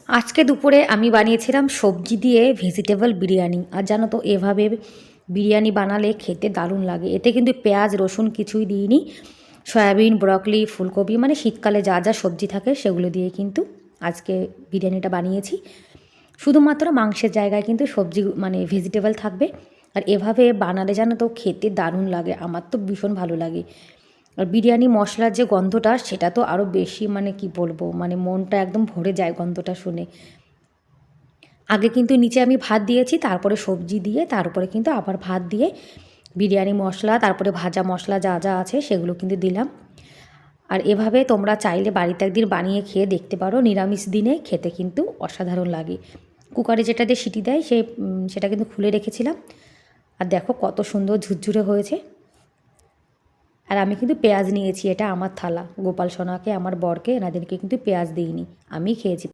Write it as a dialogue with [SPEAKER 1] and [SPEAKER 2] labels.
[SPEAKER 1] আজকে দুপুরে আমি বানিয়েছিলাম সবজি দিয়ে ভেজিটেবল বিরিয়ানি। আর জানো তো এভাবে বিরিয়ানি বানালে খেতে দারুণ লাগে। এতে কিন্তু পেঁয়াজ রসুন কিছুই দিইনি। সয়াবিন, ব্রকলি, ফুলকপি মানে শীতকালে যা যা সবজি থাকে সেগুলো দিয়ে কিন্তু আজকে বিরিয়ানিটা বানিয়েছি। শুধুমাত্র মাংসের জায়গায় কিন্তু সবজি মানে ভেজিটেবল থাকবে। আর এভাবে বানালে জানো তো খেতে দারুণ লাগে, আমার তো ভীষণ ভালো লাগে। আর বিরিয়ানি মশলার যে গন্ধটা সেটা তো আরও বেশি, মানে কি বলবো, মানে মনটা একদম ভরে যায় গন্ধটা শুনে। আগে কিন্তু নিচে আমি ভাত দিয়েছি, তারপরে সবজি দিয়ে তার উপরে কিন্তু আবার ভাত দিয়ে বিরিয়ানি মশলা তারপরে ভাজা মশলা যা যা আছে সেগুলো কিন্তু দিলাম। আর এভাবে তোমরা চাইলে বাড়িতে একদিন বানিয়ে খেয়ে দেখতে পারো, নিরামিষ দিনে খেতে কিন্তু অসাধারণ লাগে। কুকারে যেটা দিয়ে সিটি দেয় সেটা কিন্তু খুলে রেখেছিলাম। আর দেখো কত সুন্দর ঝুরঝুরে হয়েছে। আর আমি কিন্তু পেঁয়াজ নিয়েছি, এটা আমার থালা। গোপাল সোনাকে আমার বরকে এনাদেরকে কিন্তু পেঁয়াজ দিইনি, আমি খেয়েছি।